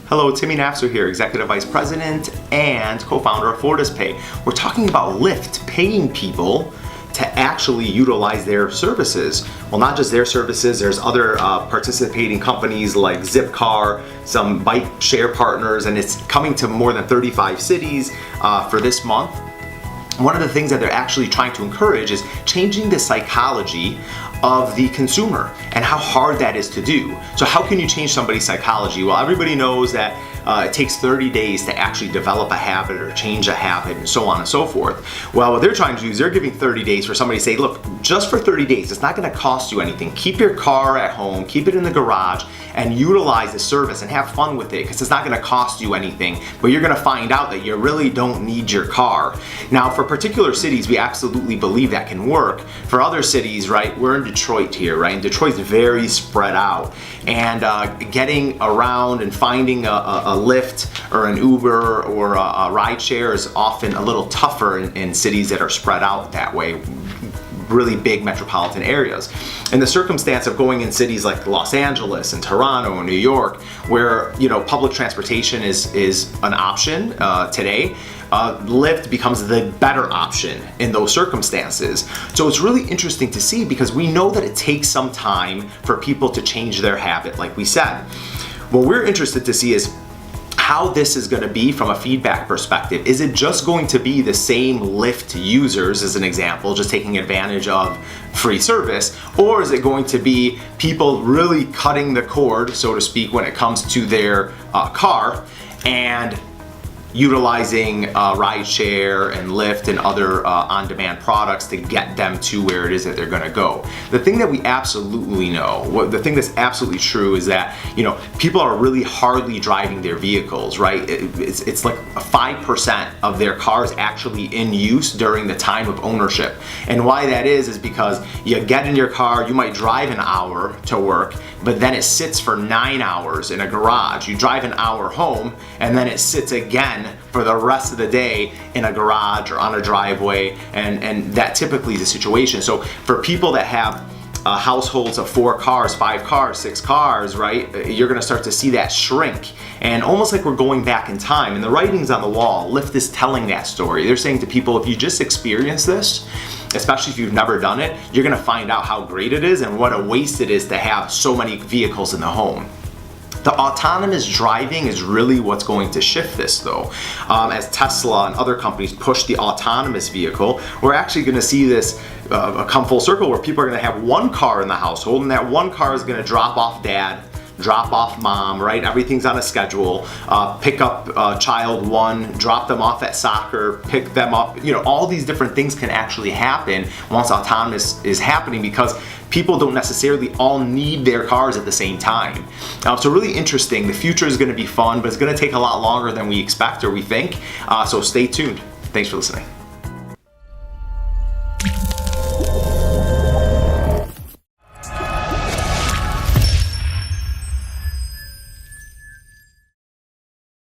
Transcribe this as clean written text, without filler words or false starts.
Hello, Timmy Nafso here, Executive Vice President and co-founder of FortisPay. We're talking about Lyft paying people to actually utilize their services. Well, not just their services, there's other participating companies like Zipcar, some bike share partners, and it's coming to more than 35 cities for this month. One of the things that they're actually trying to encourage is changing the psychology of the consumer and how hard that is to do. So how can you change somebody's psychology? Well, everybody knows that it takes 30 days to actually develop a habit or change a habit and so on and so forth. Well, what they're trying to do is they're giving 30 days for somebody to say, look, just for 30 days, it's not gonna cost you anything. Keep your car at home, keep it in the garage, and utilize the service and have fun with it, because it's not gonna cost you anything, but you're gonna find out that you really don't need your car. Now, for particular cities, we absolutely believe that can work. For other cities, right, we're in Detroit here, right, and Detroit's very spread out, and getting around and finding a Lyft or an Uber or a ride share is often a little tougher in cities that are spread out that way, really big metropolitan areas. In the circumstance of going in cities like Los Angeles and Toronto and New York, where public transportation is an option today, Lyft becomes the better option in those circumstances. So it's really interesting to see, because we know that it takes some time for people to change their habit, like we said. What we're interested to see is how this is going to be from a feedback perspective. Is it just going to be the same Lyft users, as an example, just taking advantage of free service, or is it going to be people really cutting the cord, so to speak, when it comes to their car and utilizing rideshare and Lyft and other on-demand products to get them to where it is that they're gonna go? The thing that we absolutely know, the thing that's absolutely true, is that people are really hardly driving their vehicles, right? It's like 5% of their cars actually in use during the time of ownership. And why that is because you get in your car, you might drive an hour to work, but then it sits for 9 hours in a garage. You drive an hour home, and then it sits again for the rest of the day in a garage or on a driveway, and that typically is the situation. So for people that have households of 4 cars, 5 cars, 6 cars, right, you're gonna start to see that shrink, and almost like we're going back in time. And the writing's on the wall. Lyft is telling that story. They're saying to people, if you just experience this, especially if you've never done it, you're gonna find out how great it is and what a waste it is to have so many vehicles in the home. The autonomous driving is really what's going to shift this, though. As Tesla and other companies push the autonomous vehicle, we're actually going to see this come full circle, where people are going to have one car in the household, and that one car is going to drop off dad, drop off mom, right? Everything's on a schedule. Pick up child 1, drop them off at soccer, pick them up. All these different things can actually happen once autonomous is happening, because people don't necessarily all need their cars at the same time. So really interesting. The future is going to be fun, but it's going to take a lot longer than we expect or we think. So stay tuned. Thanks for listening.